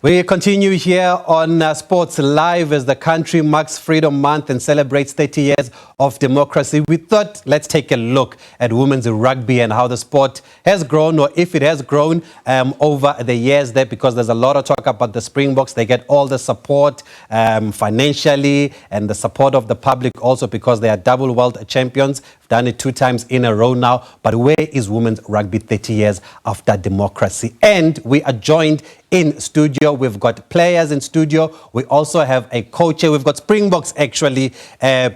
We continue here on Sports Live as the country marks Freedom Month and celebrates 30 years of democracy. We thought let's take a look at women's rugby and how the sport has grown, or if it has grown over the years there, because there's a lot of talk about the Springboks. They get all the support financially and the support of the public also because they are double world champions. Done it 2 times in a row now. But where is women's rugby 30 years after democracy? And we are joined in studio. We've got players in studio. We also have a coach here. We've got Springboks actually.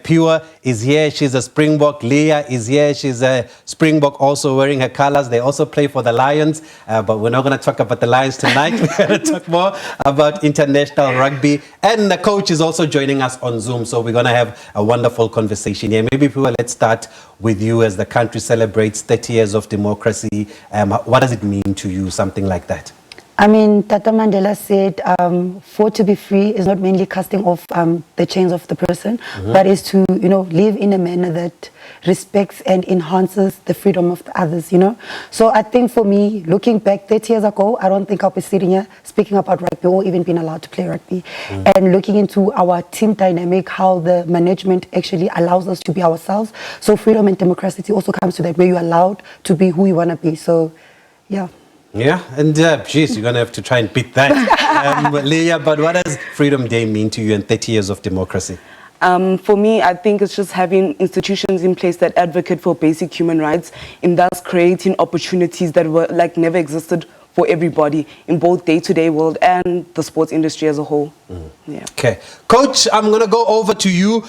Pure is here. She's a Springbok. Leah is here. She's a Springbok, also wearing her colors. They also play for the Lions. But we're not going to talk about the Lions tonight. We're going to talk more about international rugby. And the coach is also joining us on Zoom. So we're going to have a wonderful conversation here. Maybe, Pure, let's start with you as the country celebrates 30 years of democracy. What does it mean to you, something like that? I mean, Tata Mandela said, for to be free is not mainly casting off the chains of the person, but is to, live in a manner that respects and enhances the freedom of the others, So I think for me, looking back 30 years ago, I don't think I'll be sitting here speaking about rugby or even being allowed to play rugby. And looking into our team dynamic, how the management actually allows us to be ourselves. So freedom and democracy also comes to that, where you're allowed to be who you want to be. So, yeah. Yeah, and geez, you're going to have to try and beat that. Leah, but what does Freedom Day mean to you in 30 years of democracy? For me, I think it's just having institutions in place that advocate for basic human rights, and thus creating opportunities that were never existed for everybody in both day-to-day world and the sports industry as a whole. Yeah. Okay. Coach, I'm going to go over to you.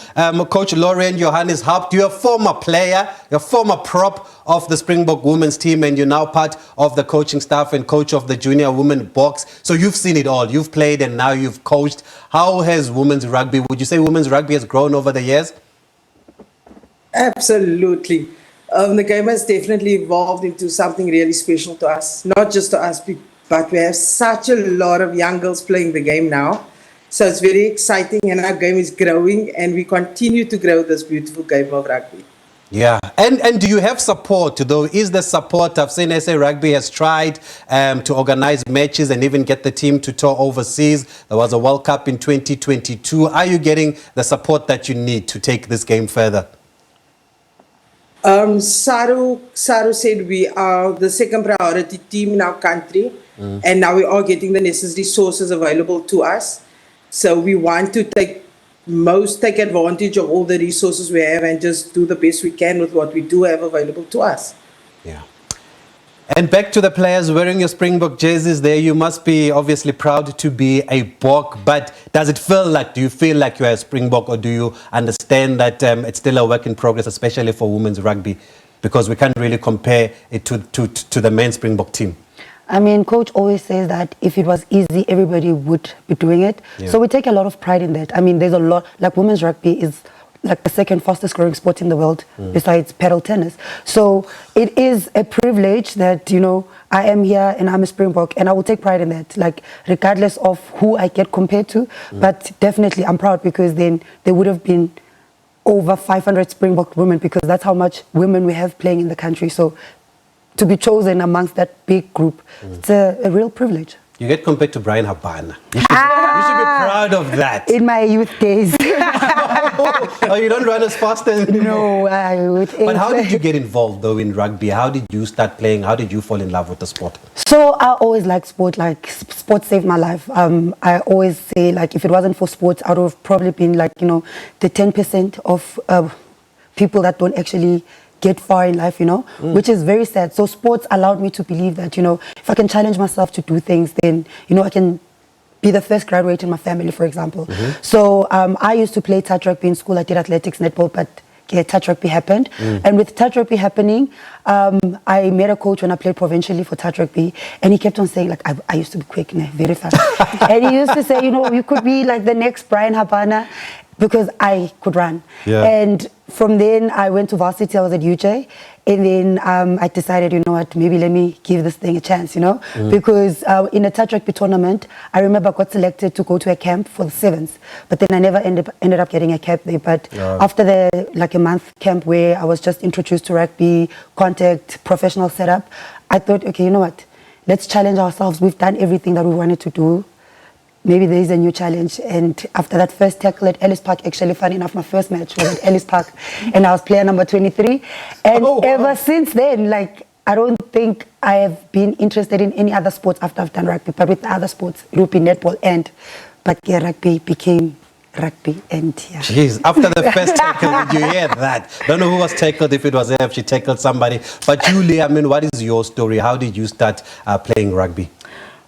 Coach Lauren Johannes Haupt, you're a former player, you're a former prop of the Springbok women's team, and you're now part of the coaching staff and coach of the junior women box. So you've seen it all. You've played and now you've coached. How has women's rugby, would you say women's rugby has grown over the years? Absolutely. The game has definitely evolved into something really special to us. Not just to us, but we have such a lot of young girls playing the game now. So it's very exciting, and our game is growing, and we continue to grow this beautiful game of rugby. Yeah, and do you have support though? Is the support? I've seen SA Rugby has tried to organize matches and even get the team to tour overseas. There was a World Cup in 2022. Are you getting the support that you need to take this game further? Saru said we are the second priority team in our country, and now we are getting the necessary resources available to us. So we want to take advantage of all the resources we have and just do the best we can with what we do have available to us. Yeah. And back to the players wearing your Springbok jerseys there, you must be obviously proud to be a Bok, but do you feel like you're a Springbok, or do you understand that it's still a work in progress, especially for women's rugby, because we can't really compare it to the men's Springbok team? I mean, coach always says that if it was easy, everybody would be doing it. Yeah. So we take a lot of pride in that. I mean, there's a lot, women's rugby is like the second fastest growing sport in the world besides paddle tennis. So it is a privilege that, I am here and I'm a Springbok, and I will take pride in that, regardless of who I get compared to. But definitely I'm proud, because then there would have been over 500 Springbok women, because that's how much women we have playing in the country. So to be chosen amongst that big group, it's a real privilege. You get compared to Brian Habana. You should be proud of that. In my youth days. Oh, you don't run as fast as me? No, I would. But how did you get involved, though, in rugby? How did you start playing? How did you fall in love with the sport? So I always liked sport. Sport saved my life. I always say, if it wasn't for sports, I would have probably been, the 10% of people that don't actually get far in life, which is very sad. So sports allowed me to believe that, if I can challenge myself to do things, then, I can be the first graduate in my family, for example. So I used to play touch rugby in school. I did athletics, netball, but touch rugby happened. And with touch rugby happening, I met a coach when I played provincially for touch rugby, and he kept on saying, I used to be quick, very fast. And he used to say, you could be like the next Brian Habana, because I could run. Yeah. And from then I went to varsity. I was at UJ, and then I decided, maybe let me give this thing a chance, because in a touch rugby tournament, I remember I got selected to go to a camp for the sevens, but then I never ended up getting a cap there. But after a month camp where I was just introduced to rugby, contact, professional setup, I thought, okay, let's challenge ourselves. We've done everything that we wanted to do. maybe there is a new challenge. And after that first tackle at Ellis Park, actually, funny enough, my first match was at Ellis Park, and I was player number 23. And ever since then, like, I don't think I have been interested in any other sports after I've done rugby, but with other sports, it would be netball but yeah, rugby became rugby, and yeah. Jeez, after the first tackle, did you hear that? Don't know who was tackled, if it was her, if she tackled somebody. But Julie, I mean, what is your story? How did you start playing rugby?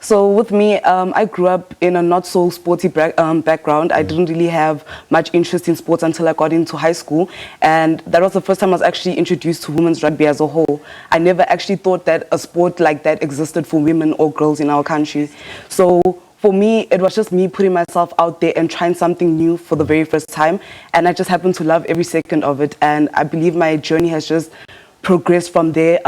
So with me, I grew up in a not so sporty background. I didn't really have much interest in sports until I got into high school. And that was the first time I was actually introduced to women's rugby as a whole. I never actually thought that a sport like that existed for women or girls in our country. So for me, it was just me putting myself out there and trying something new for the very first time. And I just happened to love every second of it. And I believe my journey has just progressed from there.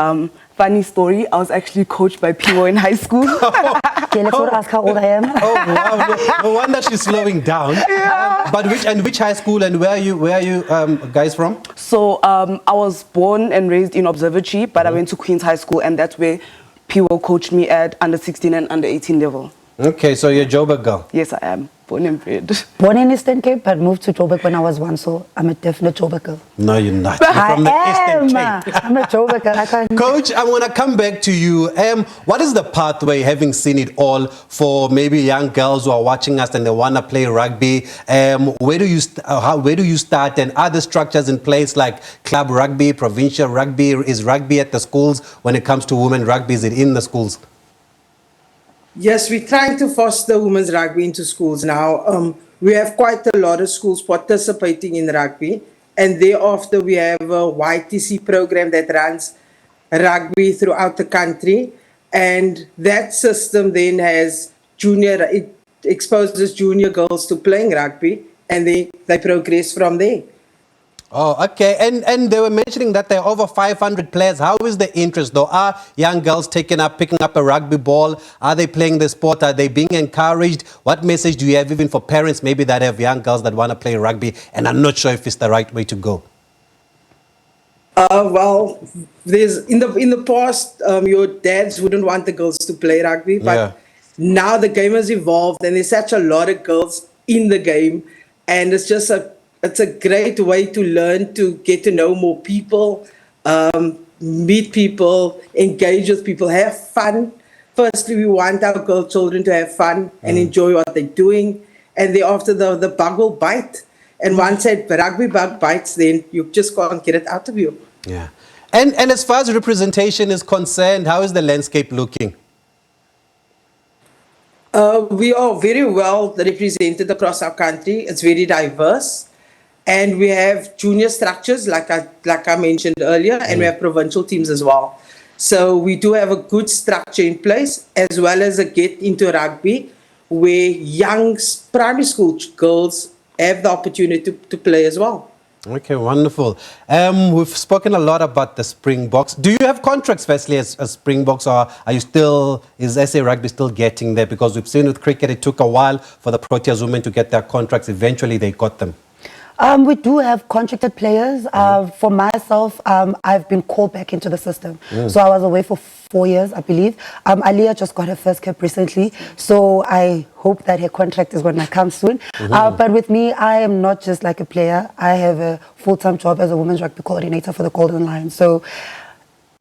Funny story, I was actually coached by Piwo in high school. Okay, let's not ask how old I am. Oh wow! No wonder she's slowing down. Yeah. But which high school and where are you guys from? So I was born and raised in Observatory, but I went to Queen's High School, and that's where Piwo coached me at under 16 and under 18 level. Okay, so you're a Joburg girl. Yes, I am. Born and bred. Born in Eastern Cape, but moved to Joburg when I was 1, so I'm a definite Joburg girl. No, you're not. You're from the Eastern Cape. I'm a Joburg girl. I can't... Coach, I want to come back to you. What is the pathway, having seen it all, for maybe young girls who are watching us and they want to play rugby? Where do you start? And are there structures in place like club rugby, provincial rugby? Is rugby at the schools? When it comes to women rugby, is it in the schools? Yes, we're trying to foster women's rugby into schools now. We have quite a lot of schools participating in rugby, and thereafter we have a YTC program that runs rugby throughout the country, and that system then has it exposes junior girls to playing rugby, and they progress from there. Oh, okay. And they were mentioning that there are over 500 players. How is the interest, though? Are young girls picking up a rugby ball? Are they playing the sport? Are they being encouraged? What message do you have even for parents maybe that have young girls that want to play rugby and I'm not sure if it's the right way to go? Well, there's in the past, your dads wouldn't want the girls to play rugby, but now the game has evolved and there's such a lot of girls in the game, and it's a great way to learn, to get to know more people, meet people, engage with people, have fun. Firstly, we want our girl children to have fun and enjoy what they're doing. And thereafter, the bug will bite. And once that rugby bug bites, then you just can't get it out of you. Yeah. And as far as representation is concerned, how is the landscape looking? We are very well represented across our country. It's very diverse. And we have junior structures, like I mentioned earlier, and we have provincial teams as well. So we do have a good structure in place, as well as a get into rugby, where young primary school girls have the opportunity to play as well. Okay, wonderful. We've spoken a lot about the Springboks. Do you have contracts, firstly, as Springboks, or is SA Rugby still getting there? Because we've seen with cricket, it took a while for the Proteas women to get their contracts. Eventually, they got them. We do have contracted players. For myself, I've been called back into the system. So I was away for 4 years, I believe. Aliyah just got her first cap recently, so I hope that her contract is going to come soon. But with me, I am not just like a player. I have a full-time job as a women's rugby coordinator for the Golden Lions. So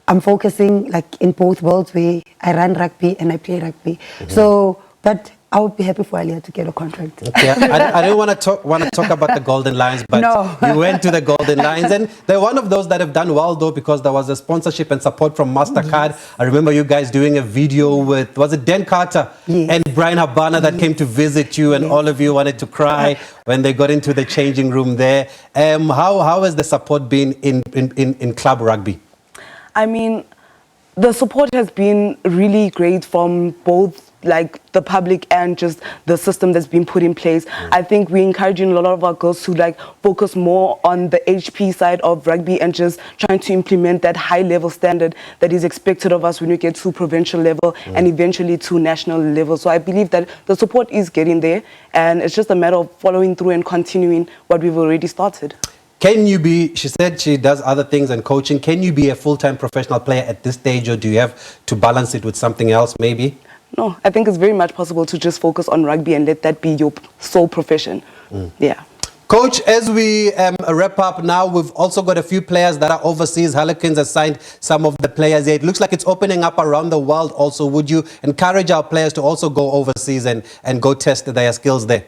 I'm focusing like in both worlds, where I run rugby and I play rugby. But I would be happy for Aliyah to get a contract. Okay. I don't want to talk about the Golden Lions, but you went to the Golden Lions, and they're one of those that have done well, though, because there was a sponsorship and support from MasterCard. I remember you guys doing a video with, was it Dan Carter and Brian Habana that came to visit you, and all of you wanted to cry when they got into the changing room there. How has the support been in club rugby? I mean, the support has been really great from both like the public and just the system that's been put in place. I think we're encouraging a lot of our girls to like focus more on the HP side of rugby and just trying to implement that high level standard that is expected of us when we get to provincial level and eventually to national level. So I believe that the support is getting there, and it's just a matter of following through and continuing what we've already started. Can you be, she said she does other things and coaching, can you be a full-time professional player at this stage, or do you have to balance it with something else maybe? No, I think it's very much possible to just focus on rugby and let that be your sole profession. Yeah. Coach, as we wrap up now, we've also got a few players that are overseas. Harlequins has signed some of the players here. It looks like it's opening up around the world also. Would you encourage our players to also go overseas and go test their skills there?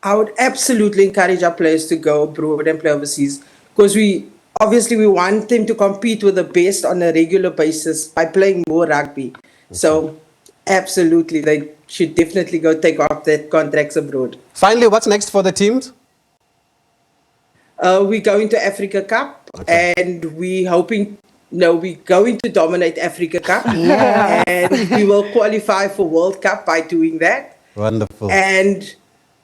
I would absolutely encourage our players to go abroad and play overseas, because we want them to compete with the best on a regular basis by playing more rugby. So absolutely, they should definitely go take off their contracts abroad. Finally, what's next for the teams? We're going to Africa Cup, and we're going to dominate Africa Cup. And we will qualify for World Cup by doing that. Wonderful. And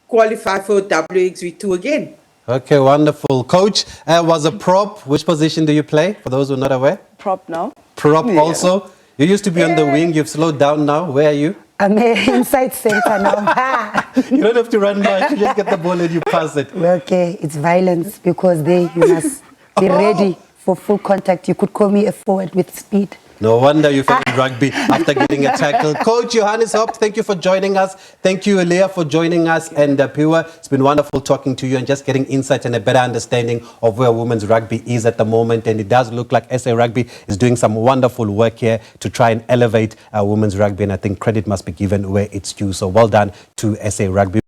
qualify for WXV2 again. Okay, wonderful. Coach was a prop. Which position do you play, for those who are not aware? Prop now. Prop also. You used to be on the wing. You've slowed down now. Where are you? I'm inside center now. You don't have to run much. You just get the ball and you pass it. Okay, it's violence, because you must be ready for full contact. You could call me a forward with speed. No wonder you fell in rugby after getting a tackle. Coach Johannes Haupt, thank you for joining us. Thank you, Leah, for joining us. And Piwa, it's been wonderful talking to you and just getting insight and a better understanding of where women's rugby is at the moment. And it does look like SA Rugby is doing some wonderful work here to try and elevate women's rugby. And I think credit must be given where it's due. So well done to SA Rugby.